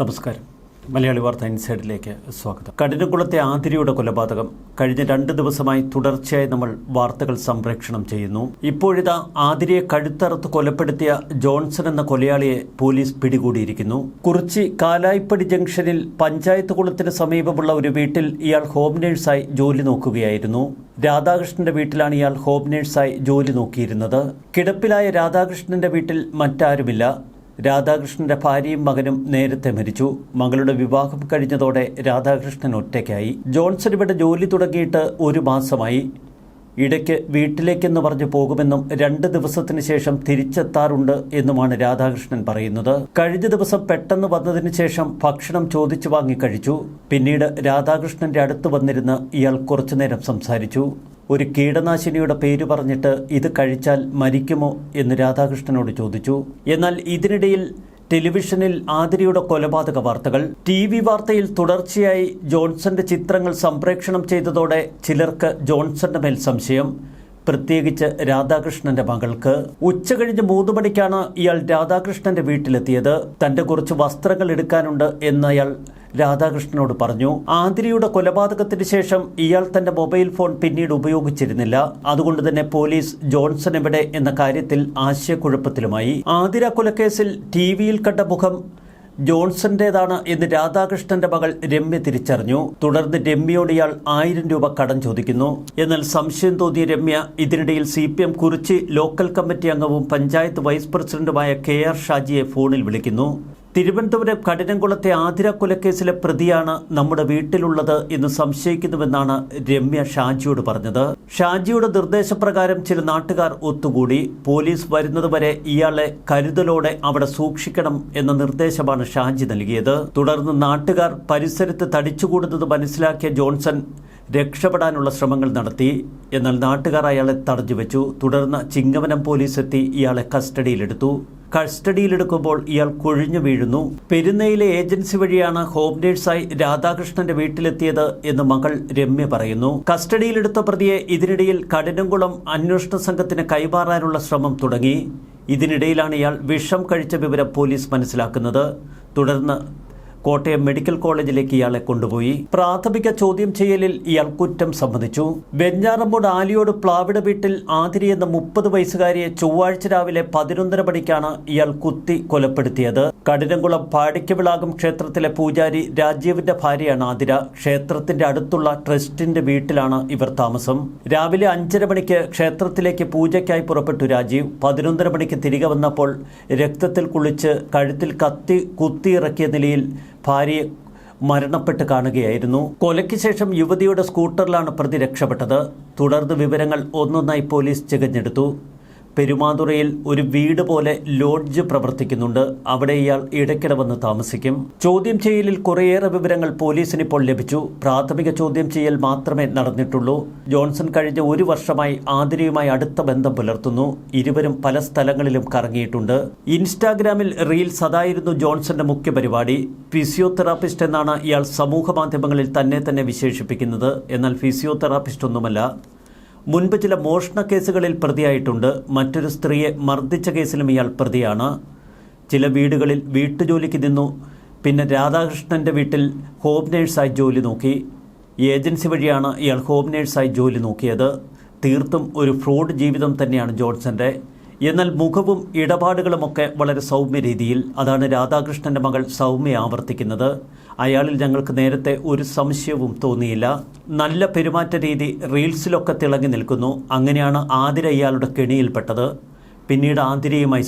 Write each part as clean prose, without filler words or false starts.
നമസ്കാരം. മലയാളി വാർത്ത ഇൻസൈഡിലേക്ക് സ്വാഗതം. കഠിനകുളത്തെ ആതിരയുടെ കൊലപാതകം കഴിഞ്ഞ 2 ദിവസമായി തുടർച്ചയായി നമ്മൾ വാർത്തകൾ സംപ്രേക്ഷണം ചെയ്യുന്നു. ഇപ്പോഴിതാ ആതിരയെ കഴുത്തറുത്ത് കൊലപ്പെടുത്തിയ ജോൺസൺ എന്ന കൊലയാളിയെ പോലീസ് പിടികൂടിയിരിക്കുന്നു. കുറിച്ചി കാലായിപ്പടി ജംഗ്ഷനിൽ പഞ്ചായത്ത് കുളത്തിന് സമീപമുള്ള ഒരു വീട്ടിൽ ഇയാൾ ഹോം നേഴ്സായി ജോലി നോക്കുകയായിരുന്നു. രാധാകൃഷ്ണന്റെ വീട്ടിലാണ് ഇയാൾ ഹോം നേഴ്സായി ജോലി നോക്കിയിരുന്നത്. കിടപ്പിലായ രാധാകൃഷ്ണന്റെ വീട്ടിൽ മറ്റാരുമില്ല. രാധാകൃഷ്ണന്റെ ഭാര്യയും മകനും നേരത്തെ മരിച്ചു. മകളുടെ വിവാഹം കഴിഞ്ഞതോടെ രാധാകൃഷ്ണൻ ഒറ്റയ്ക്കായി. ജോൺസൺ ഇവിടെ ജോലി തുടങ്ങിയിട്ട് 1 മാസമായി. ഇടയ്ക്ക് വീട്ടിലേക്കെന്ന് പറഞ്ഞു പോകുമെന്നും 2 ദിവസത്തിന് ശേഷം തിരിച്ചെത്താറുണ്ട് എന്നുമാണ് രാധാകൃഷ്ണൻ പറയുന്നത്. കഴിഞ്ഞ ദിവസം പെട്ടെന്ന് വന്നതിന് ശേഷം ഭക്ഷണം ചോദിച്ചു വാങ്ങി കഴിച്ചു. പിന്നീട് രാധാകൃഷ്ണന്റെ അടുത്ത് വന്നിരുന്ന് ഇയാൾ കുറച്ചുനേരം സംസാരിച്ചു. ഒരു കീടനാശിനിയുടെ പേര് പറഞ്ഞിട്ട് ഇത് കഴിച്ചാൽ മരിക്കുമോ എന്ന് രാധാകൃഷ്ണനോട് ചോദിച്ചു. എന്നാൽ ഇതിനിടയിൽ ടെലിവിഷനിൽ ആതിരയുടെ കൊലപാതക വാർത്തകൾ, TV വാർത്തയിൽ തുടർച്ചയായി ജോൺസന്റെ ചിത്രങ്ങൾ സംപ്രേക്ഷണം ചെയ്തതോടെ ചിലർക്ക് ജോൺസന്റെ മേൽ സംശയം, പ്രത്യേകിച്ച് രാധാകൃഷ്ണന്റെ മകൾക്ക്. ഉച്ചകഴിഞ്ഞ് 3 മണിക്കാണ് ഇയാൾ രാധാകൃഷ്ണന്റെ വീട്ടിലെത്തിയത്. തന്റെ കുറച്ച് വസ്ത്രങ്ങൾ എടുക്കാനുണ്ട് എന്ന് അയാൾ രാധാകൃഷ്ണനോട് പറഞ്ഞു. ആതിരയുടെ കൊലപാതകത്തിന് ശേഷം ഇയാൾ തന്റെ മൊബൈൽ ഫോൺ പിന്നീട് ഉപയോഗിച്ചിരുന്നില്ല. അതുകൊണ്ട് തന്നെ പോലീസ് ജോൺസൺ എവിടെ എന്ന കാര്യത്തിൽ ആശയക്കുഴപ്പത്തിലുമായി. ആതിര കൊലക്കേസിൽ TVയിൽ കണ്ട മുഖം ജോൺസന്റേതാണ് എന്ന് രാധാകൃഷ്ണന്റെ മകൾ രമ്യ തിരിച്ചറിഞ്ഞു. തുടർന്ന് രമ്യയോട് ഇയാൾ 1000 രൂപ കടം ചോദിക്കുന്നു. എന്നാൽ സംശയം തോന്നിയ രമ്യ ഇതിനിടയിൽ CPM കുറിച്ചി ലോക്കൽ കമ്മിറ്റി അംഗവും പഞ്ചായത്ത് വൈസ് പ്രസിഡന്റുമായ KR ഷാജിയെ ഫോണിൽ വിളിക്കുന്നു. തിരുവനന്തപുരം കഠിനംകുളത്തെ ആതിര കൊലക്കേസിലെ പ്രതിയാണ് നമ്മുടെ വീട്ടിലുള്ളത് എന്ന് സംശയിക്കുന്നുവെന്നാണ് രമ്യ ഷാജിയോട് പറഞ്ഞത്. ഷാജിയുടെ നിർദ്ദേശപ്രകാരം ചില നാട്ടുകാർ ഒത്തുകൂടി. പോലീസ് വരുന്നതുവരെ ഇയാളെ കരുതലോടെ അവിടെ സൂക്ഷിക്കണം എന്ന നിർദ്ദേശമാണ് ഷാജി നൽകിയത്. തുടർന്ന് നാട്ടുകാർ പരിസരത്ത് തടിച്ചുകൂടുന്നത് മനസ്സിലാക്കിയ ജോൺസൺ രക്ഷപ്പെടാനുള്ള ശ്രമങ്ങൾ നടത്തി. എന്നാൽ നാട്ടുകാർ അയാളെ തടഞ്ഞുവെച്ചു. തുടർന്ന് ചിങ്ങവനം പോലീസ് എത്തി ഇയാളെ കസ്റ്റഡിയിലെടുത്തു. കസ്റ്റഡിയിലെടുക്കുമ്പോൾ ഇയാൾ കുഴിഞ്ഞു വീഴുന്നു. പെരുന്നയിലെ ഏജൻസി വഴിയാണ് ഹോം നേഴ്സായി രാധാകൃഷ്ണന്റെ വീട്ടിലെത്തിയത് എന്ന് മകൾ രമ്യ പറയുന്നു. കസ്റ്റഡിയിലെടുത്ത പ്രതിയെ ഇതിനിടയിൽ കഠിനംകുളം അന്വേഷണ സംഘത്തിന് കൈമാറാനുള്ള ശ്രമം തുടങ്ങി. ഇതിനിടയിലാണ് ഇയാൾ വിഷം കഴിച്ച വിവരം പോലീസ് മനസ്സിലാക്കുന്നത്. തുടർന്ന് കോട്ടയം മെഡിക്കൽ കോളേജിലേക്ക് ഇയാളെ കൊണ്ടുപോയി. പ്രാഥമിക ചോദ്യം ചെയ്യലിൽ ഇയാൾ കുറ്റം സമ്മതിച്ചു. വെഞ്ഞാറമ്മൂട് ആലിയോട് പ്ലാവിട വീട്ടിൽ ആതിരി എന്ന 30 വയസ്സുകാരിയെ ചൊവ്വാഴ്ച രാവിലെ 11:30 മണിക്കാണ് ഇയാൾ കുത്തി കൊലപ്പെടുത്തിയത്. കഠിനംകുളം പാടിക്കവിളാകം ക്ഷേത്രത്തിലെ പൂജാരി രാജീവിന്റെ ഭാര്യയാണ് ആതിര. ക്ഷേത്രത്തിന്റെ അടുത്തുള്ള ട്രസ്റ്റിന്റെ വീട്ടിലാണ് ഇവർ താമസം. രാവിലെ 5:30 മണിക്ക് ക്ഷേത്രത്തിലേക്ക് പൂജയ്ക്കായി പുറപ്പെട്ടു രാജീവ്. 11:30 മണിക്ക് തിരികെ വന്നപ്പോൾ രക്തത്തിൽ കുളിച്ച് കഴുത്തിൽ കത്തി കുത്തിയിറക്കിയ നിലയിൽ ഭാര്യയെ മരണപ്പെട്ട് കാണുകയായിരുന്നു. കൊലയ്ക്ക് ശേഷം യുവതിയുടെ സ്കൂട്ടറിലാണ് പ്രതി രക്ഷപ്പെട്ടത്. തുടർന്ന് വിവരങ്ങൾ ഒന്നൊന്നായി പോലീസ് ചികഞ്ഞെടുത്തു. പെരുമാതുറയിൽ ഒരു വീട് പോലെ ലോഡ്ജ് പ്രവർത്തിക്കുന്നുണ്ട്. അവിടെ ഇയാൾ ഇടയ്ക്കിടെ വന്ന് താമസിക്കും. ചോദ്യം ചെയ്യലിൽ കുറേയേറെ വിവരങ്ങൾ പോലീസിന് ഇപ്പോൾ ലഭിച്ചു. പ്രാഥമിക ചോദ്യം ചെയ്യൽ മാത്രമേ നടന്നിട്ടുള്ളൂ. ജോൺസൺ കഴിഞ്ഞ 1 വർഷമായി ആതിരയുമായി അടുത്ത ബന്ധം പുലർത്തുന്നു. ഇരുവരും പല സ്ഥലങ്ങളിലും കറങ്ങിയിട്ടുണ്ട്. ഇൻസ്റ്റാഗ്രാമിൽ റീൽസ് അതായിരുന്നു ജോൺസന്റെ മുഖ്യ പരിപാടി. ഫിസിയോതെറാപ്പിസ്റ്റ് എന്നാണ് ഇയാൾ സമൂഹ മാധ്യമങ്ങളിൽ തന്നെ വിശേഷിപ്പിക്കുന്നത്. എന്നാൽ ഫിസിയോതെറാപ്പിസ്റ്റ് ഒന്നുമല്ല. മുൻപ് ചില മോഷണ കേസുകളിൽ പ്രതിയായിട്ടുണ്ട്. മറ്റൊരു സ്ത്രീയെ മർദ്ദിച്ച കേസിലും ഇയാൾ പ്രതിയാണ്. ചില വീടുകളിൽ വീട്ടുജോലിക്ക് നിന്നു. പിന്നെ രാധാകൃഷ്ണന്റെ വീട്ടിൽ ഹോം നേഴ്സായി ജോലി നോക്കി. ഏജൻസി വഴിയാണ് ഇയാൾ ഹോം നേഴ്സായി ജോലി നോക്കിയത്. തീർത്തും ഒരു ഫ്രോഡ് ജീവിതം തന്നെയാണ് ജോൺസന്റെ. എന്നാൽ മുഖവും ഇടപാടുകളുമൊക്കെ വളരെ സൗമ്യ രീതിയിൽ. അതാണ് രാധാകൃഷ്ണന്റെ മകൾ സൗമ്യ ആവർത്തിക്കുന്നത്. അയാളിൽ ഞങ്ങൾക്ക് നേരത്തെ ഒരു സംശയവും തോന്നിയില്ല. നല്ല പെരുമാറ്റ രീതി, റീൽസിലൊക്കെ തിളങ്ങി നിൽക്കുന്നു. അങ്ങനെയാണ് ആതിര ഇയാളുടെ കെണിയിൽപ്പെട്ടത്. പിന്നീട് ആതിരയുമായി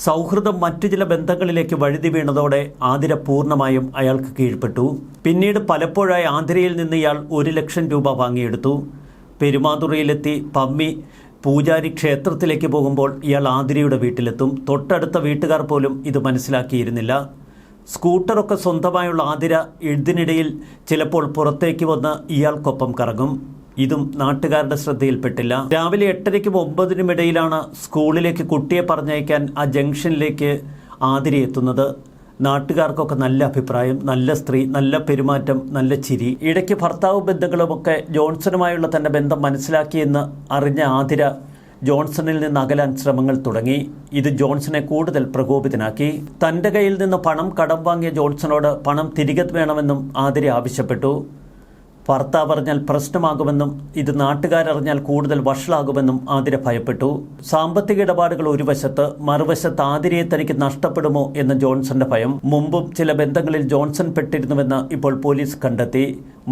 സൗഹൃദം മറ്റു ചില ബന്ധങ്ങളിലേക്ക് വഴുതി വീണതോടെ ആതിര പൂർണ്ണമായും അയാൾക്ക് കീഴ്പ്പെട്ടു. പിന്നീട് പലപ്പോഴായി ആതിരയിൽ നിന്ന് ഇയാൾ 1 ലക്ഷം രൂപ വാങ്ങിയെടുത്തു. പെരുമാതുറയിലെത്തി പമ്മി പൂജാരി ക്ഷേത്രത്തിലേക്ക് പോകുമ്പോൾ ഇയാൾ ആതിരയുടെ വീട്ടിലെത്തും. തൊട്ടടുത്ത വീട്ടുകാർ പോലും ഇത് മനസ്സിലാക്കിയിരുന്നില്ല. സ്കൂട്ടറൊക്കെ സ്വന്തമായുള്ള ആതിര ഇതിനിടയിൽ ചിലപ്പോൾ പുറത്തേക്ക് വന്ന് ഇയാൾക്കൊപ്പം കറങ്ങും. ഇതും നാട്ടുകാരുടെ ശ്രദ്ധയിൽപ്പെട്ടില്ല. രാവിലെ 8:30ക്കും 9:00നും ഇടയിലാണ് സ്കൂളിലേക്ക് കുട്ടിയെ പറഞ്ഞയക്കാൻ ആ ജംഗ്ഷനിലേക്ക് ആതിര എത്തുന്നത്. നാട്ടുകാർക്കൊക്കെ നല്ല അഭിപ്രായം, നല്ല സ്ത്രീ, നല്ല പെരുമാറ്റം, നല്ല ചിരി. ഇടയ്ക്ക് ഭർത്താവ് ബന്ധങ്ങളുമൊക്കെ ജോൺസണുമായുള്ള തൻ്റെ ബന്ധം മനസ്സിലാക്കിയെന്ന് അറിഞ്ഞ ആതിര ജോൺസണിൽ നിന്ന് അകലാൻ ശ്രമങ്ങൾ തുടങ്ങി. ഇത് ജോൺസനെ കൂടുതൽ പ്രകോപിതനാക്കി. തന്റെ കയ്യിൽ നിന്ന് പണം കടം വാങ്ങിയ ജോൺസണോട് പണം തിരികെ വേണമെന്നും ആതിര ആവശ്യപ്പെട്ടു. ഭർത്താവ് അറിഞ്ഞാൽ പ്രശ്നമാകുമെന്നും ഇത് നാട്ടുകാരറിഞ്ഞാൽ കൂടുതൽ വഷളാകുമെന്നും ആതിര ഭയപ്പെട്ടു. സാമ്പത്തിക ഇടപാടുകൾ ഒരു വശത്ത്, മറുവശത്ത് ആതിരയെ തനിക്ക് നഷ്ടപ്പെടുമോ എന്ന ജോൺസന്റെ ഭയം. മുമ്പും ചില ബന്ധങ്ങളിൽ ജോൺസൺ പെട്ടിരുന്നുവെന്ന് ഇപ്പോൾ പോലീസ് കണ്ടെത്തി.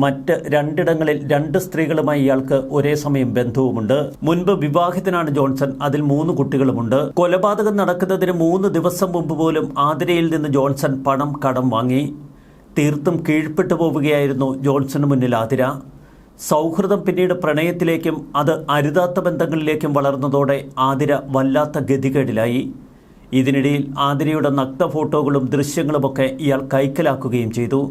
മറ്റ് 2 ഇടങ്ങളിൽ 2 സ്ത്രീകളുമായി ഇയാൾക്ക് ഒരേ സമയം ബന്ധവുമുണ്ട്. മുൻപ് വിവാഹിതനാണ് ജോൺസൺ. അതിൽ 3 കുട്ടികളുമുണ്ട്. കൊലപാതകം നടക്കുന്നതിന് 3 ദിവസം മുമ്പ് പോലും ആതിരയിൽ നിന്ന് ജോൺസൺ പണം കടം വാങ്ങി. തീർത്തും കീഴ്പ്പെട്ടു പോവുകയായിരുന്നു ജോൺസന് മുന്നിൽ ആതിര. സൗഹൃദം പിന്നീട് പ്രണയത്തിലേക്കും അത് അരുതാത്ത ബന്ധങ്ങളിലേക്കും വളർന്നതോടെ ആതിര വല്ലാത്ത ഗതികേടിലായി. ഇതിനിടയിൽ ആതിരയുടെ നഗ്ന ഫോട്ടോകളും ദൃശ്യങ്ങളുമൊക്കെ ഇയാൾ കൈക്കലാക്കുകയും ചെയ്തു.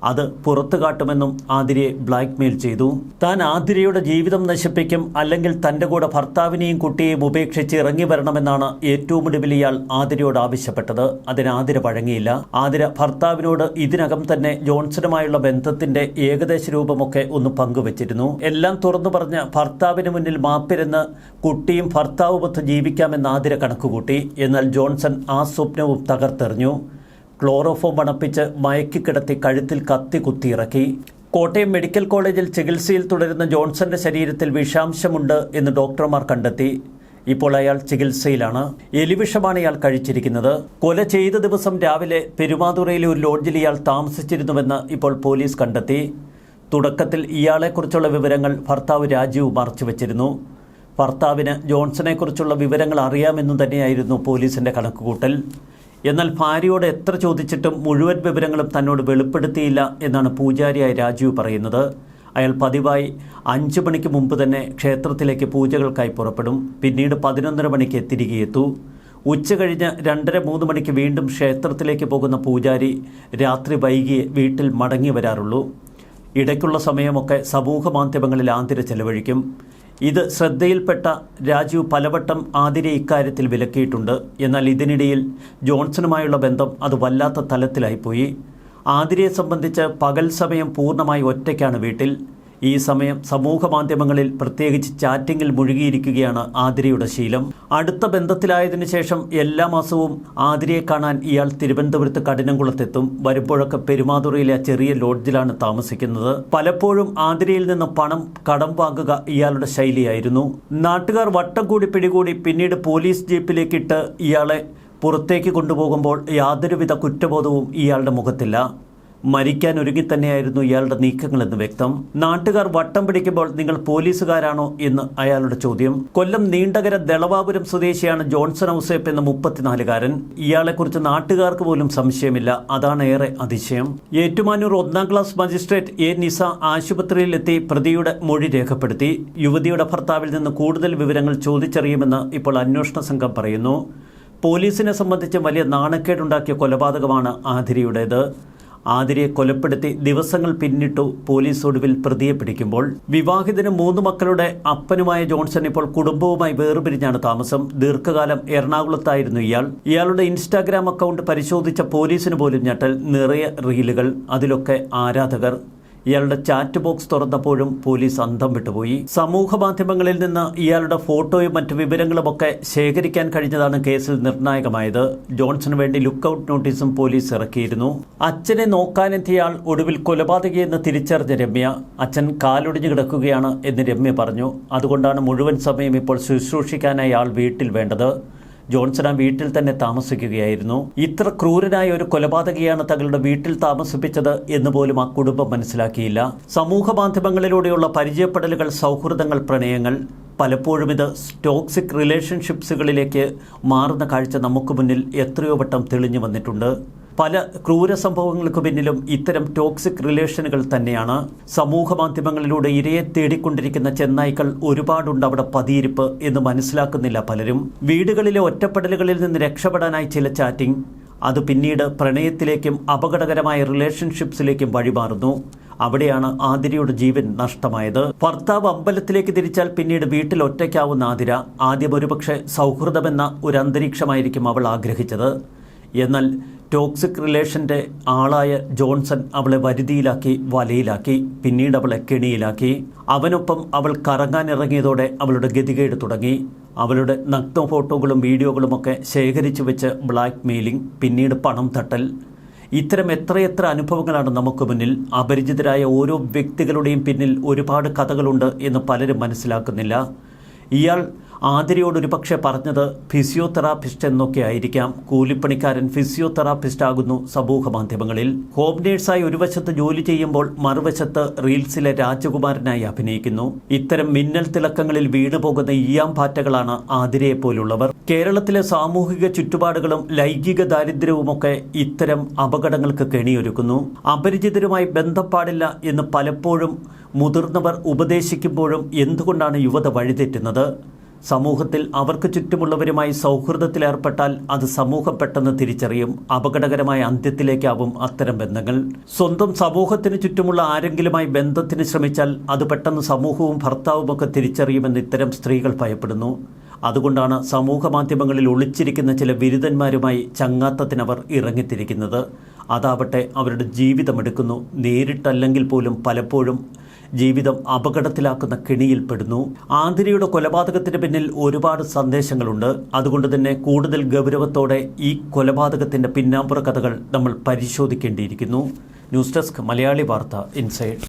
അത് പുറത്തു കാട്ടുമെന്നും ആതിരയെ ബ്ലാക്ക്മെയിൽ ചെയ്തു. താൻ ആതിരയുടെ ജീവിതം നശിപ്പിക്കും, അല്ലെങ്കിൽ തൻ്റെ കൂടെ ഭർത്താവിനെയും കുട്ടിയെയും ഉപേക്ഷിച്ച് ഇറങ്ങി വരണമെന്നാണ് ഏറ്റവും ഒടുവിൽ ഇയാൾ ആതിരയോട് ആവശ്യപ്പെട്ടത്. അതിന് ആതിര വഴങ്ങിയില്ല. ആതിര ഭർത്താവിനോട് ഇതിനകം തന്നെ ജോൺസണുമായുള്ള ബന്ധത്തിന്റെ ഏകദേശ രൂപമൊക്കെ ഒന്ന് പങ്കുവച്ചിരുന്നു. എല്ലാം തുറന്നു പറഞ്ഞ് ഭർത്താവിന് മുന്നിൽ മാപ്പിരുന്ന് കുട്ടിയും ഭർത്താവുമൊത്ത് ജീവിക്കാമെന്ന് ആതിര കണക്കുകൂട്ടി. എന്നാൽ ജോൺസൺ ആ സ്വപ്നവും തകർത്തെറിഞ്ഞു. ക്ലോറോഫോം മണപ്പിച്ച് മയക്കിക്കിടത്തി കഴുത്തിൽ കത്തി കുത്തിയിറക്കി. കോട്ടയം മെഡിക്കൽ കോളേജിൽ ചികിത്സയിൽ തുടരുന്ന ജോൺസന്റെ ശരീരത്തിൽ വിഷാംശമുണ്ട് എന്ന് ഡോക്ടർമാർ കണ്ടെത്തി. ഇപ്പോൾ അയാൾ ചികിത്സയിലാണ്. എലിവിഷമാണ് ഇയാൾ കഴിച്ചിരിക്കുന്നത്. കൊല ചെയ്ത ദിവസം രാവിലെ പെരുമാതുറയിലെ ഒരു ലോഡ്ജിൽ ഇയാൾ താമസിച്ചിരുന്നുവെന്ന് ഇപ്പോൾ പോലീസ് കണ്ടെത്തി. തുടക്കത്തിൽ ഇയാളെക്കുറിച്ചുള്ള വിവരങ്ങൾ ഭർത്താവ് രാജീവ് മറച്ചുവെച്ചിരുന്നു. ഭർത്താവിന് ജോൺസണെക്കുറിച്ചുള്ള വിവരങ്ങൾ അറിയാമെന്നു തന്നെയായിരുന്നു പോലീസിന്റെ കണക്കുകൂട്ടൽ. എന്നാൽ ഭാര്യയോട് എത്ര ചോദിച്ചിട്ടും മുഴുവൻ വിവരങ്ങളും തന്നോട് വെളിപ്പെടുത്തിയില്ല എന്നാണ് പൂജാരിയായ രാജീവ് പറയുന്നത്. അയാൾ പതിവായി 5 മണിക്ക് മുമ്പ് തന്നെ ക്ഷേത്രത്തിലേക്ക് പൂജകൾക്കായി പുറപ്പെടും. പിന്നീട് 11:30 മണിക്ക് തിരികെ എത്തൂ. ഉച്ച കഴിഞ്ഞ് 2:30-3 മണിക്ക് വീണ്ടും ക്ഷേത്രത്തിലേക്ക് പോകുന്ന പൂജാരി രാത്രി വൈകിയേ വീട്ടിൽ മടങ്ങി വരാറുള്ളൂ. ഇടയ്ക്കുള്ള സമയമൊക്കെ സമൂഹ മാധ്യമങ്ങളിൽ ആതിര ചെലവഴിക്കും. ഇത് ശ്രദ്ധയിൽപ്പെട്ട രാജീവ് പലവട്ടം ആതിരയെ ഇക്കാര്യത്തിൽ വിലക്കിയിട്ടുണ്ട്. എന്നാൽ ഇതിനിടയിൽ ജോൺസണുമായുള്ള ബന്ധം അത് വല്ലാത്ത തലത്തിലായിപ്പോയി. ആതിരയെ സംബന്ധിച്ച് പകൽ സമയം പൂർണ്ണമായി ഒറ്റയ്ക്കാണ് വീട്ടിൽ. ഈ സമയം സമൂഹ മാധ്യമങ്ങളിൽ പ്രത്യേകിച്ച് ചാറ്റിങ്ങിൽ മുഴുകിയിരിക്കുകയാണ് ആതിരയുടെ ശീലം. അടുത്ത ബന്ധത്തിലായതിനു ശേഷം എല്ലാ മാസവും ആതിരയെ കാണാൻ ഇയാൾ തിരുവനന്തപുരത്ത് കഠിനംകുളത്തെത്തും. വരുമ്പോഴൊക്കെ പെരുമാതുറയിലെ ചെറിയ ലോഡ്ജിലാണ് താമസിക്കുന്നത്. പലപ്പോഴും ആതിരയിൽ നിന്ന് പണം കടം വാങ്ങുക ഇയാളുടെ ശൈലിയായിരുന്നു. നാട്ടുകാർ വട്ടം കൂടി പിടികൂടി പിന്നീട് പോലീസ് ജീപ്പിലേക്കിട്ട് ഇയാളെ പുറത്തേക്ക് കൊണ്ടുപോകുമ്പോൾ യാതൊരുവിധ കുറ്റബോധവും ഇയാളുടെ മുഖത്തില്ല. മരിക്കാൻ ഒരുങ്ങിത്തന്നെയായിരുന്നു ഇയാളുടെ നീക്കങ്ങളെന്ന് വ്യക്തം. നാട്ടുകാർ വട്ടം പിടിക്കുമ്പോൾ നിങ്ങൾ പോലീസുകാരാണോ എന്ന് അയാളുടെ ചോദ്യം. കൊല്ലം നീണ്ടകര ദളവാപുരം സ്വദേശിയാണ് ജോൺസൺ ഔസേപ്പ് എന്ന 34-കാരൻ. ഇയാളെക്കുറിച്ച് നാട്ടുകാർക്ക് പോലും സംശയമില്ല. അതാണ് ഏറെ അതിശയം. ഏറ്റുമാനൂർ 1ാം ക്ലാസ് മജിസ്ട്രേറ്റ് എ നിസ ആശുപത്രിയിലെത്തി പ്രതിയുടെ മൊഴി രേഖപ്പെടുത്തി. യുവതിയുടെ ഭർത്താവിൽ നിന്ന് കൂടുതൽ വിവരങ്ങൾ ചോദിച്ചറിയുമെന്ന് ഇപ്പോൾ അന്വേഷണ സംഘം പറയുന്നു. പോലീസിനെ സംബന്ധിച്ച് വലിയ നാണക്കേടുണ്ടാക്കിയ കൊലപാതകമാണ് ആതിരയുടേത്. ആതിരയെ കൊലപ്പെടുത്തി ദിവസങ്ങൾ പിന്നിട്ടു പോലീസ് ഒടുവിൽ പ്രതിയെ പിടിക്കുമ്പോൾ. വിവാഹിതനും 3 മക്കളുടെ അപ്പനുമായ ജോൺസൺ ഇപ്പോൾ കുടുംബവുമായി വേർപിരിഞ്ഞാണ് താമസം. ദീർഘകാലം എറണാകുളത്തായിരുന്നു ഇയാൾ. ഇയാളുടെ ഇൻസ്റ്റാഗ്രാം അക്കൗണ്ട് പരിശോധിച്ച പോലീസിന് പോലും ഞെട്ടൽ. നിറയെ റീലുകൾ, അതിലൊക്കെ ആരാധകർ. ഇയാളുടെ ചാറ്റ് ബോക്സ് തുറന്നപ്പോഴും പോലീസ് അന്തം വിട്ടുപോയി. സമൂഹ മാധ്യമങ്ങളിൽ നിന്ന് ഇയാളുടെ ഫോട്ടോയും മറ്റു വിവരങ്ങളുമൊക്കെ ശേഖരിക്കാൻ കഴിഞ്ഞതാണ് കേസിൽ നിർണായകമായത്. ജോൺസന് വേണ്ടി ലുക്കൌട്ട് നോട്ടീസും പോലീസ് ഇറക്കിയിരുന്നു. അച്ഛനെ നോക്കാനെത്തിയ ആൾ ഒടുവിൽ കൊലപാതകിയെന്ന് തിരിച്ചറിഞ്ഞ രമ്യ. അച്ഛൻ കാലൊടിഞ്ഞു കിടക്കുകയാണ് എന്ന് രമ്യ പറഞ്ഞു. അതുകൊണ്ടാണ് മുഴുവൻ സമയം ഇപ്പോൾ ശുശ്രൂഷിക്കാനായി ആൾ വീട്ടിൽ വേണ്ടത്. ജോൺസൺ ആ വീട്ടിൽ തന്നെ താമസിക്കുകയായിരുന്നു. ഇത്ര ക്രൂരനായ ഒരു കൊലപാതകിയാണ് തങ്ങളുടെ വീട്ടിൽ താമസിപ്പിച്ചത് എന്ന് പോലും ആ കുടുംബം മനസ്സിലാക്കിയില്ല. സമൂഹ മാധ്യമങ്ങളിലൂടെയുള്ള പരിചയപ്പെടലുകൾ, സൗഹൃദങ്ങൾ, പ്രണയങ്ങൾ, പലപ്പോഴും ഇത് ടോക്സിക് റിലേഷൻഷിപ്സുകളിലേക്ക് മാറുന്ന കാഴ്ച നമുക്ക് മുന്നിൽ എത്രയോ വട്ടം തെളിഞ്ഞു വന്നിട്ടുണ്ട്. പല ക്രൂര സംഭവങ്ങൾക്ക് പിന്നിലും ഇത്തരം ടോക്സിക് റിലേഷനുകൾ തന്നെയാണ്. സമൂഹ മാധ്യമങ്ങളിലൂടെ ഇരയെ തേടിക്കൊണ്ടിരിക്കുന്ന ചെന്നായ്ക്കൾ ഒരുപാടുണ്ട് അവിടെ പതിയിരിപ്പ് എന്ന് മനസ്സിലാക്കുന്നില്ല പലരും. വീടുകളിലെ ഒറ്റപ്പെടലുകളിൽ നിന്ന് രക്ഷപ്പെടാനായി ചില ചാറ്റിംഗ്, അത് പിന്നീട് പ്രണയത്തിലേക്കും അപകടകരമായ റിലേഷൻഷിപ്സിലേക്കും വഴിമാറുന്നു. അവിടെയാണ് ആതിരയുടെ ജീവൻ നഷ്ടമായത്. ഭർത്താവ് അമ്പലത്തിലേക്ക് തിരിച്ചാൽ പിന്നീട് വീട്ടിൽ ഒറ്റയ്ക്കാവുന്ന ആതിര ആദ്യം ഒരുപക്ഷെ സൗഹൃദമെന്ന ഒരു അന്തരീക്ഷമായിരിക്കും അവൾ ആഗ്രഹിച്ചത്. എന്നാൽ ടോക്സിക് റിലേഷൻ്റെ ആളായ ജോൺസൺ അവളെ വരുതിയിലാക്കി വലയിലാക്കി, പിന്നീട് അവളെ കെണിയിലാക്കി. അവനൊപ്പം അവൾ കറങ്ങാനിറങ്ങിയതോടെ അവളുടെ ഗതികേട് തുടങ്ങി. അവളുടെ നഗ്ന ഫോട്ടോകളും വീഡിയോകളുമൊക്കെ ശേഖരിച്ചു വെച്ച് ബ്ലാക്ക് മെയിലിംഗ്, പിന്നീട് പണം തട്ടൽ. ഇത്തരം എത്രയെത്ര അനുഭവങ്ങളാണ് നമുക്ക് മുന്നിൽ. അപരിചിതരായ ഓരോ വ്യക്തികളുടെയും പിന്നിൽ ഒരുപാട് കഥകളുണ്ട് എന്ന് പലരും മനസ്സിലാക്കുന്നില്ല. ഇയാൾ ആതിരയോടൊരു പക്ഷേ പറഞ്ഞത് ഫിസിയോതെറാപ്പിസ്റ്റ് എന്നൊക്കെ ആയിരിക്കാം. കൂലിപ്പണിക്കാരൻ ഫിസിയോതെറാപ്പിസ്റ്റ് ആകുന്നു സമൂഹ മാധ്യമങ്ങളിൽ. ഹോം നേഴ്സായി ഒരു വശത്ത് ജോലി ചെയ്യുമ്പോൾ മറുവശത്ത് റീൽസിലെ രാജകുമാരനായി അഭിനയിക്കുന്നു. ഇത്തരം മിന്നൽ തിളക്കങ്ങളിൽ വീണുപോകുന്ന ഈയാംപാറ്റകളാണ് ആതിരയെപ്പോലുള്ളവർ. കേരളത്തിലെ സാമൂഹിക ചുറ്റുപാടുകളും ലൈംഗിക ദാരിദ്ര്യവുമൊക്കെ ഇത്തരം അപകടങ്ങൾക്ക് കെണിയൊരുക്കുന്നു. അപരിചിതരുമായി ബന്ധം പാടില്ല എന്ന് പലപ്പോഴും മുതിർന്നവർ ഉപദേശിക്കുമ്പോഴും എന്തുകൊണ്ടാണ് യുവത വഴിതെറ്റുന്നത്? സമൂഹത്തിൽ അവർക്ക് ചുറ്റുമുള്ളവരുമായി സൗഹൃദത്തിലേർപ്പെട്ടാൽ അത് സമൂഹം പെട്ടെന്ന് തിരിച്ചറിയും. അപകടകരമായ അന്ത്യത്തിലേക്കാവും അത്തരം ബന്ധങ്ങൾ. സ്വന്തം സമൂഹത്തിന് ചുറ്റുമുള്ള ആരെങ്കിലുമായി ബന്ധത്തിന് ശ്രമിച്ചാൽ അത് പെട്ടെന്ന് സമൂഹവും ഭർത്താവുമൊക്കെ തിരിച്ചറിയുമെന്ന് ഇത്തരം സ്ത്രീകൾ ഭയപ്പെടുന്നു. അതുകൊണ്ടാണ് സമൂഹ മാധ്യമങ്ങളിൽ ഒളിച്ചിരിക്കുന്ന ചില ബിരുദന്മാരുമായി ചങ്ങാത്തത്തിനവർ ഇറങ്ങിത്തിരിക്കുന്നത്. അതാവട്ടെ അവരുടെ ജീവിതമെടുക്കുന്നു. നേരിട്ടല്ലെങ്കിൽ പോലും പലപ്പോഴും ജീവിതം അപകടത്തിലാക്കുന്ന കെണിയിൽപ്പെടുന്നു. ആതിരയുടെ കൊലപാതകത്തിന് പിന്നിൽ ഒരുപാട് സന്ദേശങ്ങളുണ്ട്. അതുകൊണ്ട് തന്നെ കൂടുതൽ ഗൗരവത്തോടെ ഈ കൊലപാതകത്തിൻ്റെ പിന്നാമ്പുറ കഥകൾ നമ്മൾ പരിശോധിക്കേണ്ടിയിരിക്കുന്നു. ന്യൂസ് ഡെസ്ക് മലയാളി വാർത്ത ഇൻസൈഡ്.